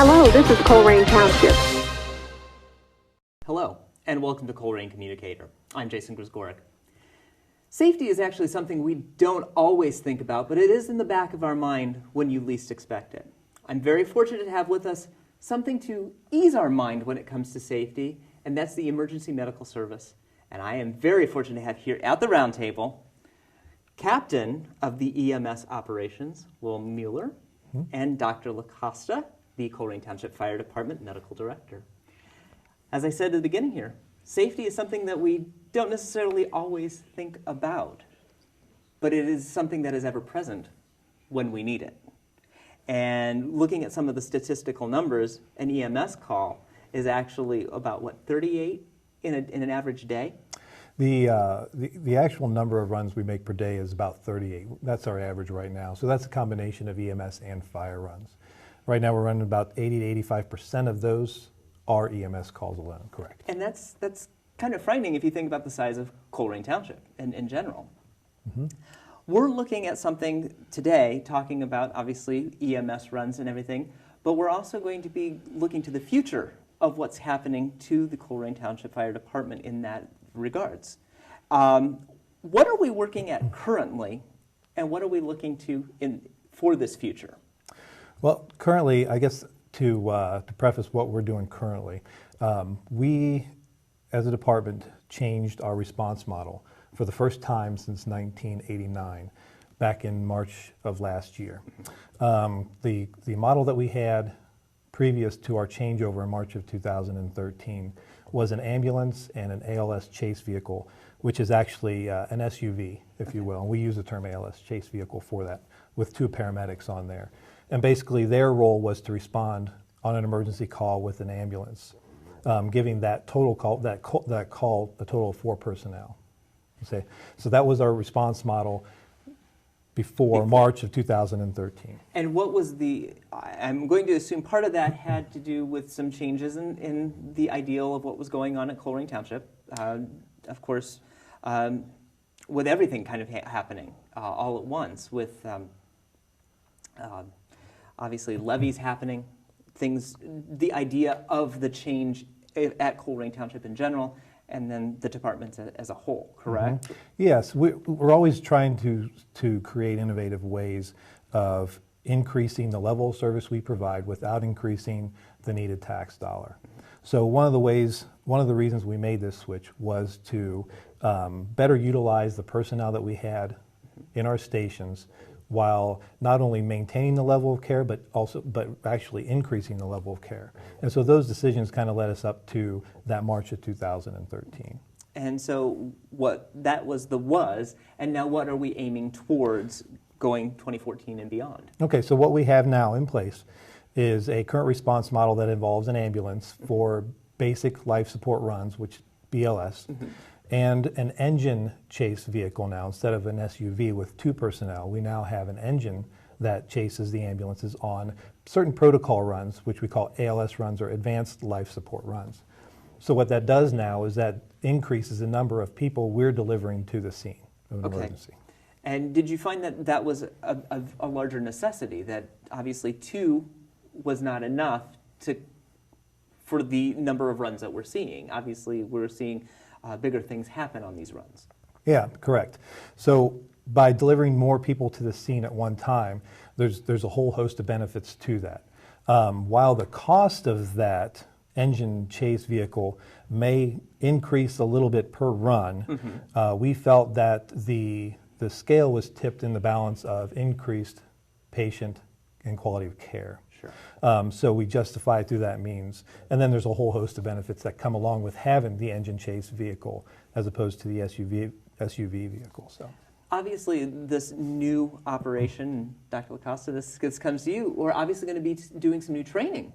Hello, this is Colerain Township. Hello, and welcome to Colerain Communicator. I'm Jason Grzgorek. Safety is actually something we don't always think about, but it is in the back of our mind when you least expect it. I'm very fortunate to have with us something to ease our mind when it comes to safety, and that's the Emergency Medical Service. And I am very fortunate to have here at the round table Captain of the EMS Operations, Will Mueller, and Dr. LaCosta, the Colerain Township Fire Department Medical Director. As I said at the beginning here, safety is something that we don't necessarily always think about, but it is something that is ever present when we need it. And looking at some of the statistical numbers, an EMS call is actually about, what, 38 in an average day? The actual number of runs we make per day is about 38. That's our average right now. So that's a combination of EMS and fire runs. Right now we're running about 80 to 85% of those are EMS calls alone, correct. And that's kind of frightening if you think about the size of Colerain Township in general. Mm-hmm. We're looking at something today, talking about obviously EMS runs and everything, but we're also going to be looking to the future of what's happening to the Colerain Township Fire Department in that regards. What are we working at currently, and what are we looking to for this future? Well, currently, I guess to preface what we're doing currently, we as a department changed our response model for the first time since 1989, back in March of last year. The model that we had previous to our changeover in March of 2013 was an ambulance and an ALS chase vehicle, which is actually an SUV, if you will. And we use the term ALS chase vehicle for that, with 2 paramedics on there. And basically their role was to respond on an emergency call with an ambulance, giving that total call, that call a total of 4 personnel. So that was our response model before March of 2013. And what was I'm going to assume part of that had to do with some changes in the ideal of what was going on at Colerain Township. Of course, with everything kind of happening all at once, with obviously levies happening, the idea of the change at Colerain Township in general, and then the department as a whole, correct? Mm-hmm. Yes, we're always trying to create innovative ways of increasing the level of service we provide without increasing the needed tax dollar. So one of the reasons we made this switch was to better utilize the personnel that we had in our stations, while not only maintaining the level of care, but actually increasing the level of care. And so those decisions kind of led us up to that March of 2013. And so that was, and now what are we aiming towards going 2014 and beyond? Okay, so what we have now in place is a current response model that involves an ambulance for basic life support runs, which BLS, and an engine chase vehicle now. Instead of an SUV with 2 personnel, we now have an engine that chases the ambulances on certain protocol runs, which we call ALS runs or advanced life support runs. So what that does now is that increases the number of people we're delivering to the scene of an emergency. And did you find that was a larger necessity, that obviously 2 was not enough for the number of runs that we're seeing? Obviously we're seeing bigger things happen on these runs. Yeah, correct. So by delivering more people to the scene at one time, there's a whole host of benefits to that. While the cost of that engine chase vehicle may increase a little bit per run, we felt that the scale was tipped in the balance of increased patient and quality of care. Sure. So we justify it through that means. And then there's a whole host of benefits that come along with having the engine chase vehicle as opposed to the SUV vehicle. So obviously this new operation, Dr. LaCosta, this comes to you. We're obviously going to be doing some new training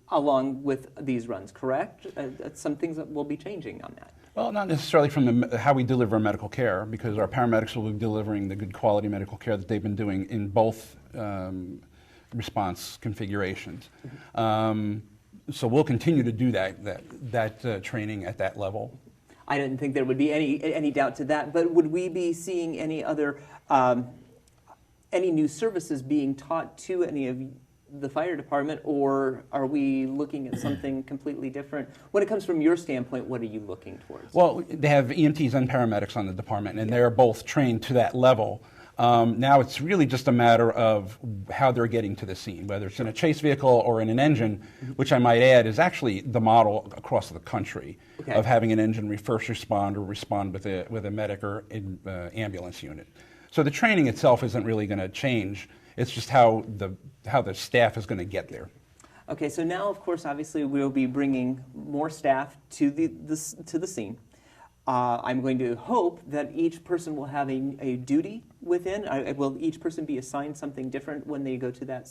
along with these runs, correct? Some things that will be changing on that. Well, not necessarily from how we deliver medical care, because our paramedics will be delivering the good quality medical care that they've been doing in both response configurations. So we'll continue to do that training at that level. I didn't think there would be any doubt to that, but would we be seeing any other any new services being taught to any of the fire department, or are we looking at something completely different? When it comes from your standpoint, what are you looking towards? Well, they have EMTs and paramedics on the department, and they're both trained to that level. Now it's really just a matter of how they're getting to the scene, whether it's in a chase vehicle or in an engine, which I might add is actually the model across the country of having an engine first respond or respond with a medic or ambulance unit. So the training itself isn't really going to change. It's just how the staff is going to get there. Okay, so now, of course, obviously, we'll be bringing more staff to the scene. I'm going to hope that each person will have a duty within. Will each person be assigned something different when they go to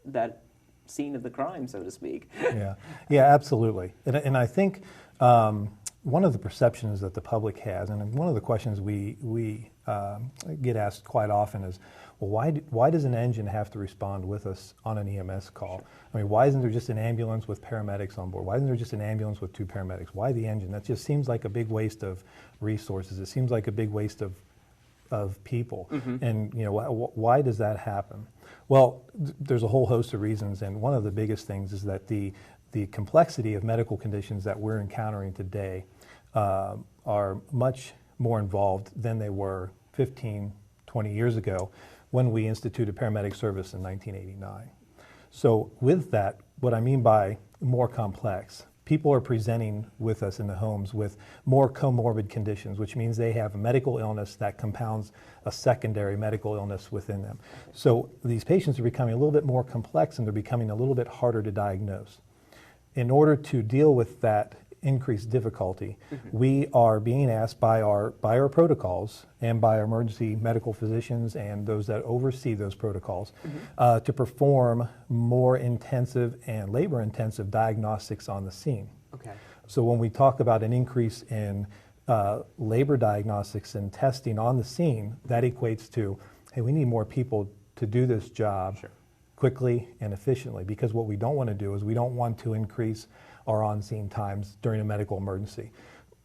that scene of the crime, so to speak? Yeah, absolutely. And I think one of the perceptions that the public has, and one of the questions we get asked quite often is, well, why does an engine have to respond with us on an EMS call? Sure. I mean, why isn't there just an ambulance with paramedics on board? Why isn't there just an ambulance with 2 paramedics? Why the engine? That just seems like a big waste of resources. It seems like a big waste of people. And why does that happen? Well, there's a whole host of reasons, and one of the biggest things is that the complexity of medical conditions that we're encountering today are much more involved than they were 15, 20 years ago when we instituted paramedic service in 1989. So with that, what I mean by more complex, people are presenting with us in the homes with more comorbid conditions, which means they have a medical illness that compounds a secondary medical illness within them. So these patients are becoming a little bit more complex, and they're becoming a little bit harder to diagnose. In order to deal with that increased difficulty, we are being asked by our protocols and by our emergency medical physicians and those that oversee those protocols to perform more intensive and labor-intensive diagnostics on the scene. Okay. So when we talk about an increase in labor diagnostics and testing on the scene, that equates to, hey, we need more people to do this job quickly and efficiently, because what we don't want to do is we don't want to increase our on-scene times during a medical emergency.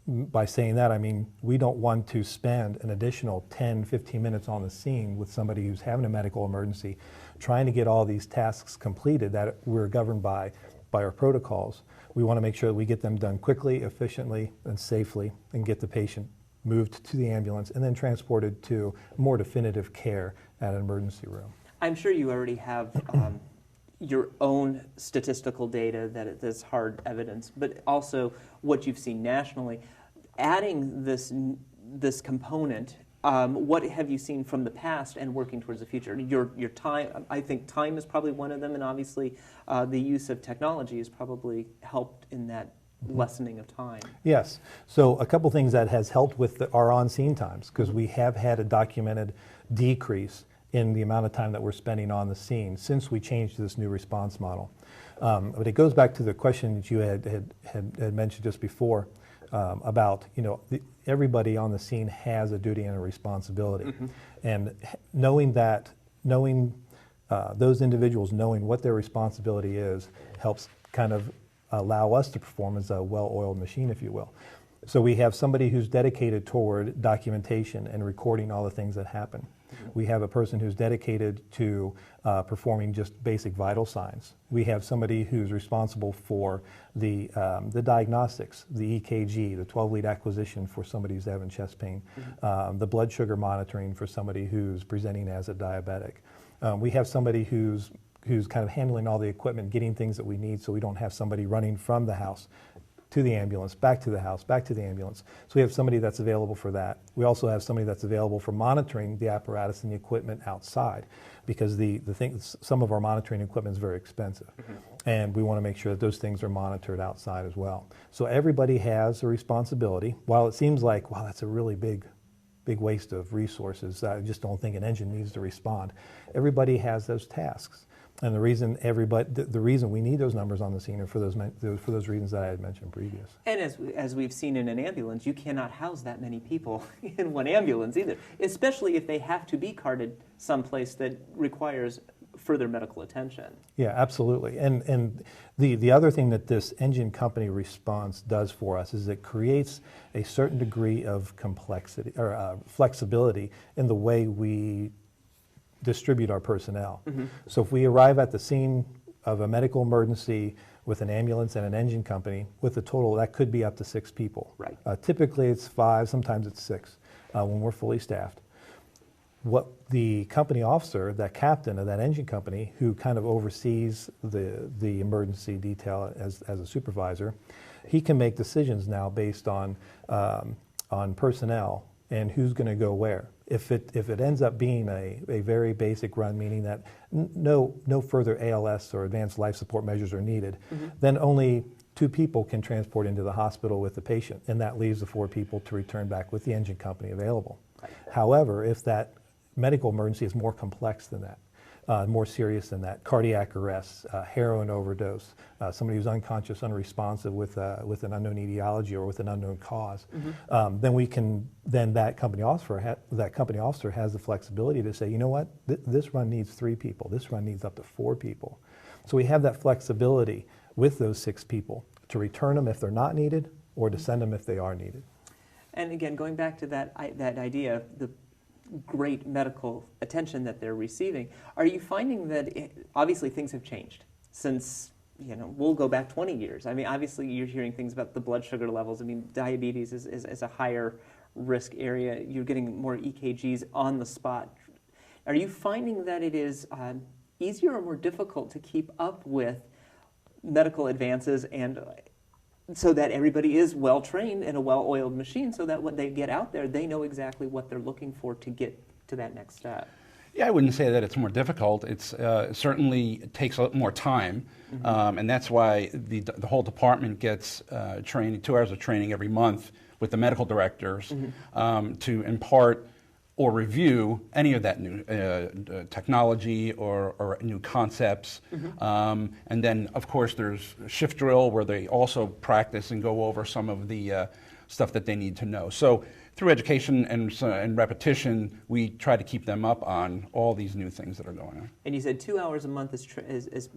By saying that, I mean we don't want to spend an additional 10, 15 minutes on the scene with somebody who's having a medical emergency, trying to get all these tasks completed that we're governed by our protocols. We want to make sure that we get them done quickly, efficiently, and safely, and get the patient moved to the ambulance and then transported to more definitive care at an emergency room. I'm sure you already have your own statistical data that's hard evidence, but also what you've seen nationally. Adding this component, what have you seen from the past and working towards the future? Your time, I think time is probably one of them, and obviously the use of technology has probably helped in that lessening of time. Yes. So a couple things that has helped with our on-scene times, because we have had a documented decrease in the amount of time that we're spending on the scene since we changed to this new response model. But it goes back to the question that you had mentioned just before about, everybody on the scene has a duty and a responsibility. And knowing those individuals knowing what their responsibility is helps kind of allow us to perform as a well-oiled machine, if you will. So we have somebody who's dedicated toward documentation and recording all the things that happen. We have a person who's dedicated to performing just basic vital signs. We have somebody who's responsible for the diagnostics, the EKG, the 12-lead acquisition for somebody who's having chest pain, the blood sugar monitoring for somebody who's presenting as a diabetic. We have somebody who's kind of handling all the equipment, getting things that we need so we don't have somebody running from the house to the ambulance, back to the house, back to the ambulance. So we have somebody that's available for that. We also have somebody that's available for monitoring the apparatus and the equipment outside, because some of our monitoring equipment is very expensive. And we want to make sure that those things are monitored outside as well. So everybody has a responsibility. While it seems like, wow, that's a really big waste of resources, I just don't think an engine needs to respond. Everybody has those tasks. And the reason we need those numbers on the scene are for those reasons that I had mentioned previous. And as we've seen in an ambulance, you cannot house that many people in one ambulance either, especially if they have to be carted someplace that requires further medical attention. Yeah, absolutely. And the other thing that this engine company response does for us is it creates a certain degree of complexity or flexibility in the way we distribute our personnel. So if we arrive at the scene of a medical emergency with an ambulance and an engine company, with a total that could be up to 6 people. Right. Typically it's 5, sometimes it's 6 when we're fully staffed. What the company officer, that captain of that engine company, who kind of oversees the emergency detail as a supervisor, he can make decisions now based on personnel and who's going to go where. If it ends up being a very basic run, meaning that no further ALS or advanced life support measures are needed, then only 2 people can transport into the hospital with the patient, and that leaves the 4 people to return back with the engine company available. Right. However, if that medical emergency is more complex than that, more serious than that, cardiac arrest, heroin overdose, somebody who's unconscious, unresponsive with an unknown etiology or with an unknown cause, then that company officer has the flexibility to say, you know what, this run needs 3 people, this run needs up to 4 people. So we have that flexibility with those 6 people to return them if they're not needed or to send them if they are needed. And again, going back to that idea of the great medical attention that they're receiving, are you finding that obviously things have changed since, we'll go back 20 years. I mean, obviously you're hearing things about the blood sugar levels. I mean, diabetes is a higher risk area. You're getting more EKGs on the spot. Are you finding that it is easier or more difficult to keep up with medical advances, and so that everybody is well trained in a well-oiled machine, so that when they get out there, they know exactly what they're looking for to get to that next step? Yeah, I wouldn't say that it's more difficult. It's certainly takes a lot more time, and that's why the whole department gets training, 2 hours of training every month with the medical directors to impart or review any of that new technology or new concepts. And then, of course, there's shift drill where they also practice and go over some of the stuff that they need to know. So through education and repetition, we try to keep them up on all these new things that are going on. And you said 2 hours a month is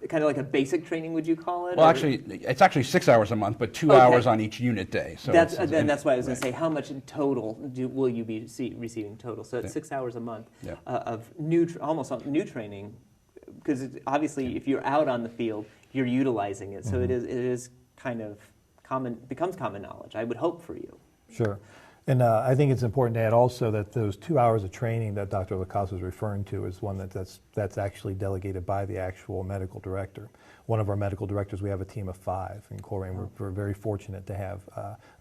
kind of like a basic training, would you call it? Well, actually, it's actually 6 hours a month, but 2 hours on each unit day. So that's why I was going to say, how much in total will you be receiving total? So it's 6 hours a month of almost new training, because obviously if you're out on the field, you're utilizing it. So it is kind of becomes common knowledge, I would hope, for you. Sure. And I think it's important to add also that those 2 hours of training that Dr. Lacasse was referring to is one that's actually delegated by the actual medical director. One of our medical directors, we have a team of 5 in Colerain. We're very fortunate to have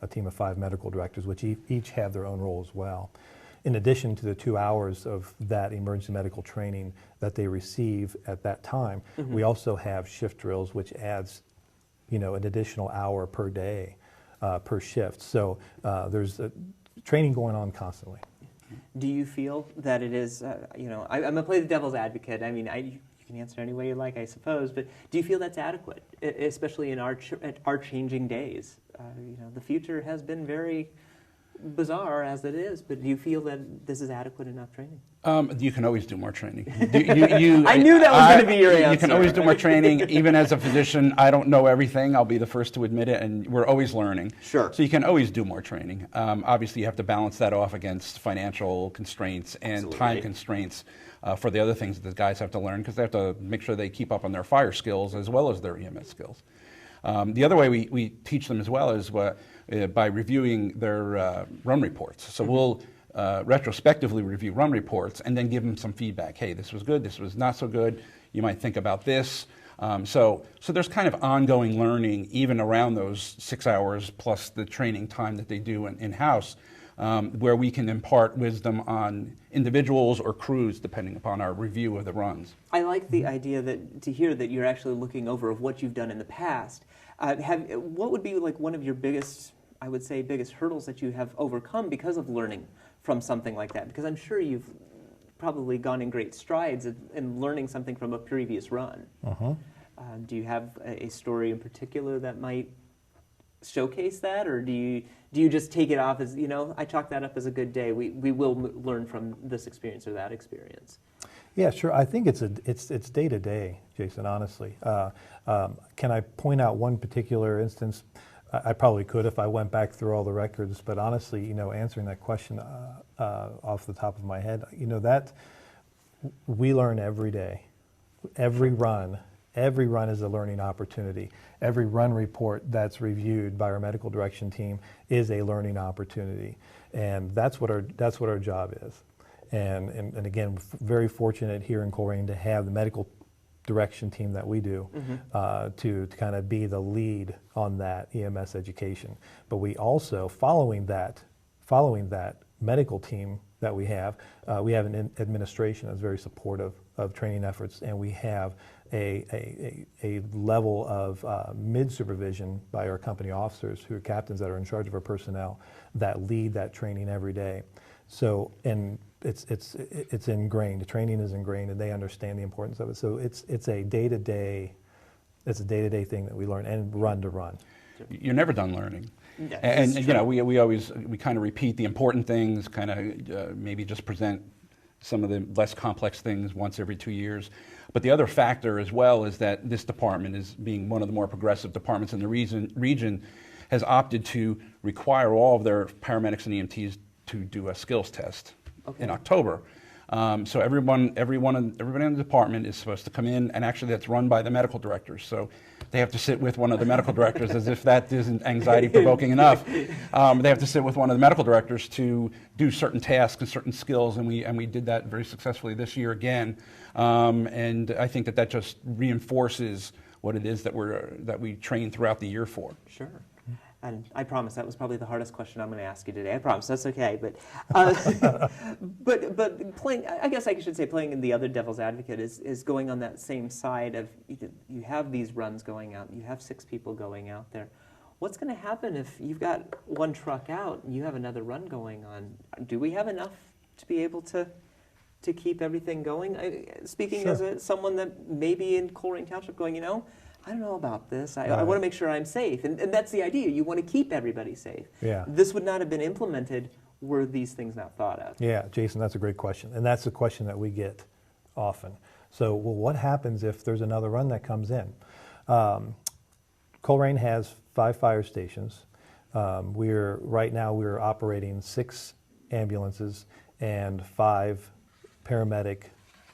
a team of 5 medical directors, which each have their own role as well. In addition to the 2 hours of that emergency medical training that they receive at that time, we also have shift drills, which adds, an additional hour per day. Per shift. So there's training going on constantly. Do you feel that it is, I'm going to play the devil's advocate. I mean, you can answer any way you like, I suppose, but do you feel that's adequate, especially in our changing days? The future has been very bizarre as it is, but do you feel that this is adequate enough training? You can always do more training. I knew that was going to be your answer. You can always do more training. Even as a physician, I don't know everything. I'll be the first to admit it, and we're always learning. Sure. So you can always do more training. Obviously, you have to balance that off against financial constraints and time constraints for the other things that the guys have to learn, because they have to make sure they keep up on their fire skills as well as their EMS skills. The other way we teach them as well is by reviewing their run reports. So we'll retrospectively review run reports and then give them some feedback. Hey, this was good, this was not so good, you might think about this. So there's kind of ongoing learning even around those 6 hours plus the training time that they do in-house, where we can impart wisdom on individuals or crews depending upon our review of the runs. I like the idea to hear that you're actually looking over of what you've done in the past. What would be like one of your biggest hurdles that you have overcome because of learning from something like that? Because I'm sure you've probably gone in great strides in learning something from a previous run. Do you have a story in particular that might showcase that, or do you just take it off as, I chalk that up as a good day, we will learn from this experience or that experience? Yeah, sure. I think it's day to day, Jason, honestly. Can I point out one particular instance? I probably could if I went back through all the records, but honestly, answering that question off the top of my head, that we learn every day. Every run Every run is a learning opportunity. Every run report that's reviewed by our medical direction team is a learning opportunity. And that's what our job is. And again, very fortunate here in Colerain to have the medical direction team that we do to kind of be the lead on that EMS education. But we also, following that medical team that we have an administration that's very supportive of training efforts, and we have a level of mid-supervision by our company officers who are captains that are in charge of our personnel that lead that training every day. So, and it's ingrained. The training is ingrained, and they understand the importance of it. So it's a day-to-day thing that we learn and run to run. You're never done learning. Yeah, And you know, we kind of repeat the important things, kind of maybe just present some of the less complex things once every 2 years. But the other factor as well is that this department, is being one of the more progressive departments in the region, has opted to require all of their paramedics and EMTs to do a skills test in October. So everybody in the department is supposed to come in, and actually that's run by the medical directors. So they have to sit with one of the medical directors, as if that isn't anxiety-provoking enough. They have to sit with one of the medical directors to do certain tasks and certain skills, and we did that very successfully this year again. And I think that just reinforces what it is that we train throughout the year for. Sure. And I promise that was probably the hardest question I'm going to ask you today. I promise that's okay. But but playing, I guess I should say, playing in the other devil's advocate is going on that same side of you have these runs going out, you have 6 people going out there. What's going to happen if you've got one truck out and you have another run going on? Do we have enough to be able to keep everything going? Speaking Sure. as someone that may be in Colerain Township going, I don't know about this. I want to make sure I'm safe. And that's the idea. You want to keep everybody safe. Yeah. This would not have been implemented were these things not thought of. Yeah, Jason, that's a great question. And that's the question that we get often. So, well, what happens if there's another run that comes in? Colerain has 5 fire stations. Right now we're operating 6 ambulances and 5 paramedic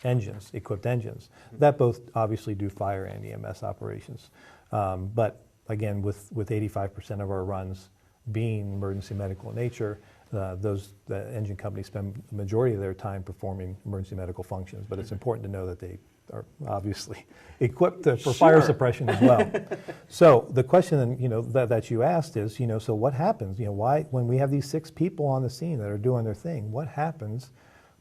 engines, equipped engines, that both obviously do fire and EMS operations. But again, with 85% of our runs being emergency medical in nature, the engine companies spend the majority of their time performing emergency medical functions. But it's important to know that they are obviously equipped for fire suppression as well. So the question, that you asked is, so what happens? Why, when we have these 6 people on the scene that are doing their thing, what happens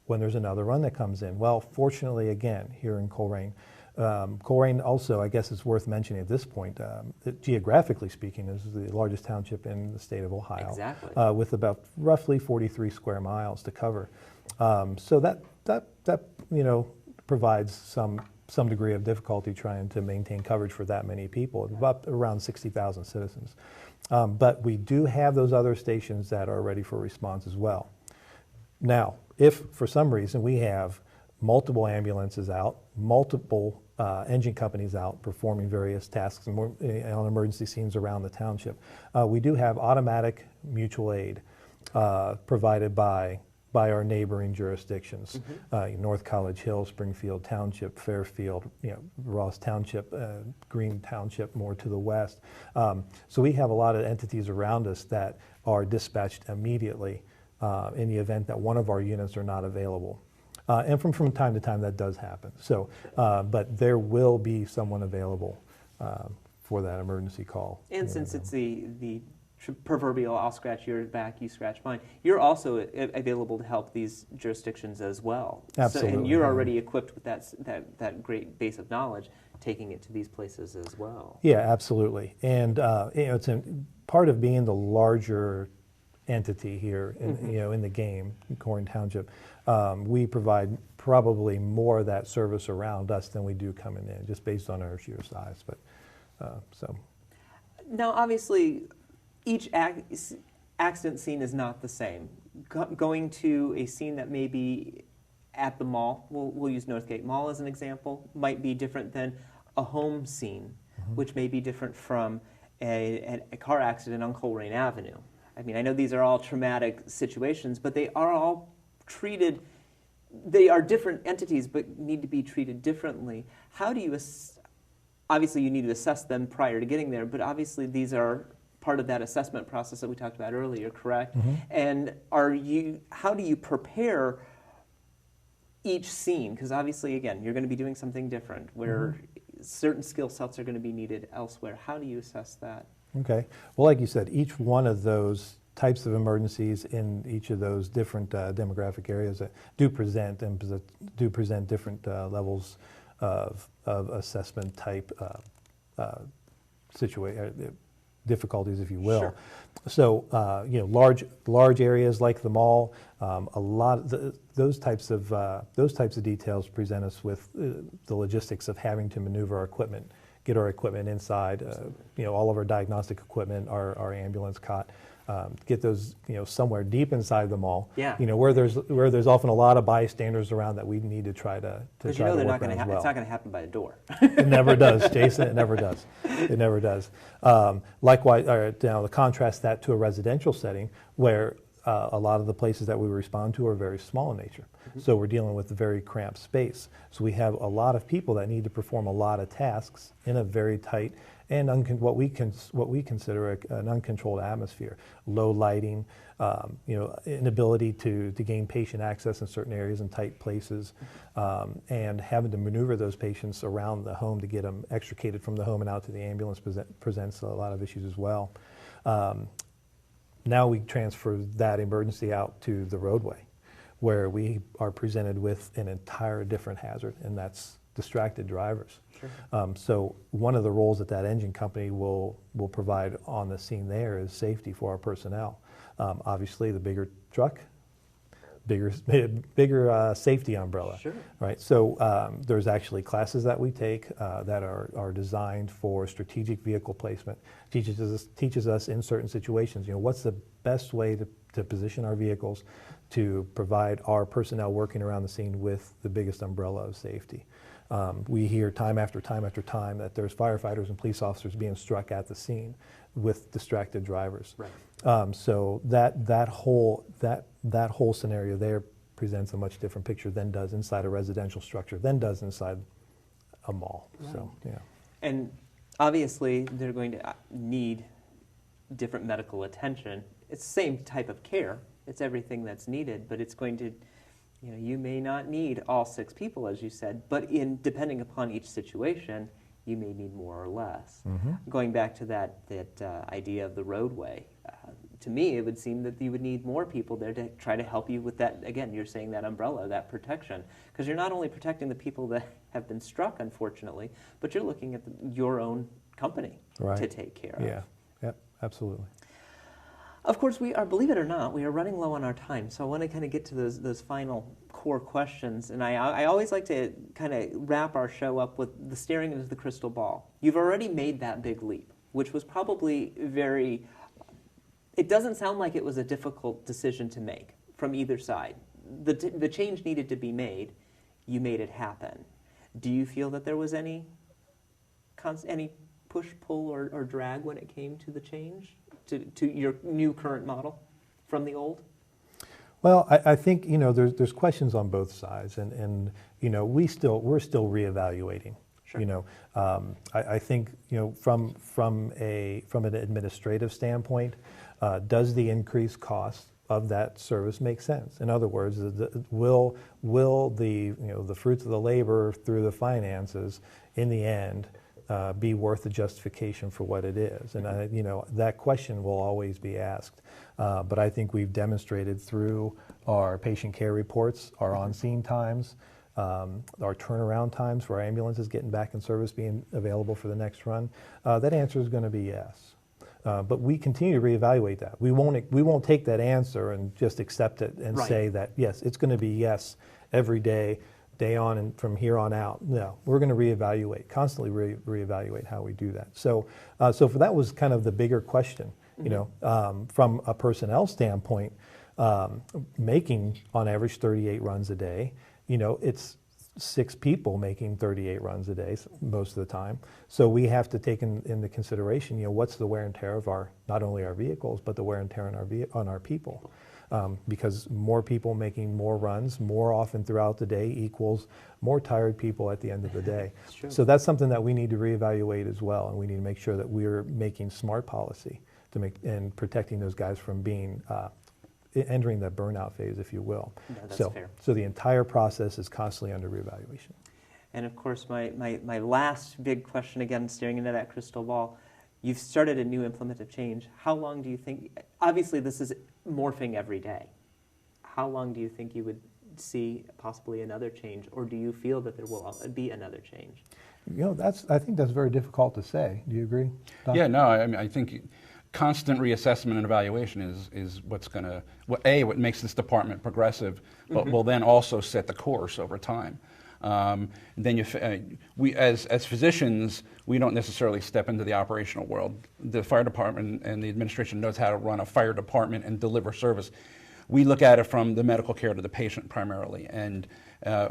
when there's another run that comes in? Well, fortunately, again, here in Colerain, Colerain also, I guess it's worth mentioning at this point, geographically speaking, is the largest township in the state of Ohio. Exactly. With about roughly 43 square miles to cover. So that provides some degree of difficulty trying to maintain coverage for that many people, about around 60,000 citizens. But we do have those other stations that are ready for response as well. Now, if for some reason we have multiple ambulances out, multiple engine companies out performing various tasks on emergency scenes around the township, we do have automatic mutual aid provided by our neighboring jurisdictions, North College Hill, Springfield Township, Fairfield, Ross Township, Green Township more to the west. So we have a lot of entities around us that are dispatched immediately in the event that one of our units are not available. And from time to time that does happen. So, but there will be someone available for that emergency call. And since it's the proverbial I'll scratch your back, you scratch mine, you're also available to help these jurisdictions as well. Absolutely. So, and you're already equipped with that great base of knowledge, taking it to these places as well. Yeah, absolutely. And it's part of being the larger entity here in the game, in Colerain Township. We provide probably more of that service around us than we do coming in, just based on our sheer size. But so now, obviously, each accident scene is not the same. Going to a scene that may be at the mall, we'll use Northgate Mall as an example, might be different than a home scene, which may be different from a car accident on Colerain Avenue. I mean, I know these are all traumatic situations, but they are all treated, they are different entities, but need to be treated differently. How do you obviously you need to assess them prior to getting there, but obviously these are part of that assessment process that we talked about earlier, correct? And how do you prepare each scene? Because obviously, again, you're going to be doing something different where certain skill sets are going to be needed elsewhere. How do you assess that? Okay. Well, like you said, each one of those types of emergencies in each of those different demographic areas that do present different levels of assessment type difficulties, if you will. Sure. So, large areas like the mall, a lot of those types of details present us with the logistics of having to maneuver our equipment, get our equipment inside, all of our diagnostic equipment, our ambulance cot, get those, somewhere deep inside the mall. Yeah. Where there's often a lot of bystanders around that we need to try to Because try to they're work not going to around as well. it's not going to happen by the door. It never does, Jason. It never does. It never does. Likewise, now to contrast that to a residential setting where a lot of the places that we respond to are very small in nature. So we're dealing with a very cramped space. So we have a lot of people that need to perform a lot of tasks in a very tight and what we consider an uncontrolled atmosphere. Low lighting, inability to gain patient access in certain areas and tight places, and having to maneuver those patients around the home to get them extricated from the home and out to the ambulance presents a lot of issues as well. Now we transfer that emergency out to the roadway, where we are presented with an entire different hazard, and that's distracted drivers. Sure. So one of the roles that engine company will provide on the scene there is safety for our personnel. Obviously, the bigger truck, bigger safety umbrella. Sure. Right. So there's actually classes that we take that are designed for strategic vehicle placement. Teaches us in certain situations, what's the best way to position our vehicles to provide our personnel working around the scene with the biggest umbrella of safety. We hear time after time after time that there's firefighters and police officers being struck at the scene with distracted drivers. Right. So that whole scenario there presents a much different picture than does inside a residential structure, than does inside a mall. Right. So yeah. And obviously, they're going to need different medical attention. It's the same type of care. It's everything that's needed, but it's going to, you may not need all 6 people, as you said, but depending upon each situation, you may need more or less. Going back to that idea of the roadway, to me, it would seem that you would need more people there to try to help you with that. Again, you're saying that umbrella, that protection, because you're not only protecting the people that have been struck, unfortunately, but you're looking at your own company to take care of. Yeah. Yep. Absolutely. Of course, believe it or not, we are running low on our time, so I want to kind of get to those final core questions, and I always like to kind of wrap our show up with the staring into the crystal ball. You've already made that big leap, which was probably it doesn't sound like it was a difficult decision to make from either side. The change needed to be made. You made it happen. Do you feel that there was any push, pull, or drag when it came to the change? To your new current model from the old? Well, I think there's questions on both sides, and we're still reevaluating. Sure. I think from an administrative standpoint, does the increased cost of that service make sense? In other words, will the fruits of the labor through the finances in the end be worth the justification for what it is? And that question will always be asked. But I think we've demonstrated through our patient care reports, our on-scene times, our turnaround times for our ambulances getting back in service, being available for the next run, that answer is going to be yes. But we continue to reevaluate that. We won't take that answer and just accept it and say that yes, it's going to be yes every day on and from here on out. No, we're going to reevaluate, constantly reevaluate how we do that. So for that was kind of the bigger question, from a personnel standpoint, making on average 38 runs a day, it's 6 people making 38 runs a day most of the time. So we have to take into consideration, what's the wear and tear of not only our vehicles, but the wear and tear on our people. because more people making more runs more often throughout the day equals more tired people at the end of the day. True. So that's something that we need to reevaluate as well, and we need to make sure that we're making smart policy to make and protecting those guys from being entering the burnout phase, if you will. No, that's fair. So the entire process is constantly under reevaluation. And of course, my last big question, again, staring into that crystal ball, you've started a new implementive change. How long do you think, obviously this is morphing every day. How long do you think you would see possibly another change, or do you feel that there will be another change? You know, I think that's very difficult to say. Do you agree, Don? Yeah, no, I mean, I think constant reassessment and evaluation is what's going to, what makes this department progressive, but will then also set the course over time. Then we, as physicians, we don't necessarily step into the operational world. The fire department and the administration knows how to run a fire department and deliver service. We look at it from the medical care to the patient primarily, and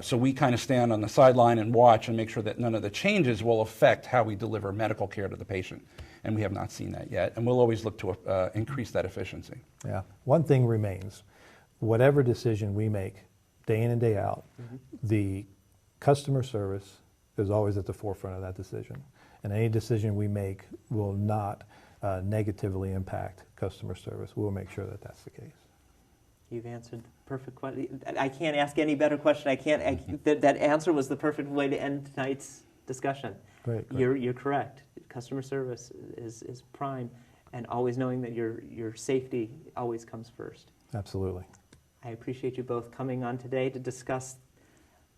so we kind of stand on the sideline and watch and make sure that none of the changes will affect how we deliver medical care to the patient. And we have not seen that yet, and we'll always look to increase that efficiency. Yeah. One thing remains. Whatever decision we make, day in and day out, the customer service is always at the forefront of that decision. And any decision we make will not negatively impact customer service. We'll make sure that that's the case. You've answered the perfect question. I can't ask any better question. That answer was the perfect way to end tonight's discussion. Great. You're correct. Customer service is prime, and always knowing that your safety always comes first. Absolutely. I appreciate you both coming on today to discuss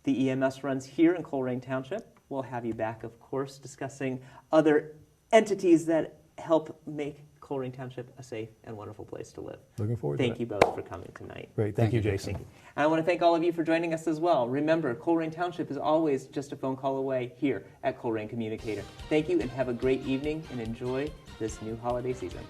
the EMS runs here in Colerain Township. We'll have you back, of course, discussing other entities that help make Colerain Township a safe and wonderful place to live. Looking forward to it. Thank you both for coming tonight. Great. Thank you, Jason. And I want to thank all of you for joining us as well. Remember, Colerain Township is always just a phone call away here at Colerain Communicator. Thank you, and have a great evening, and enjoy this new holiday season.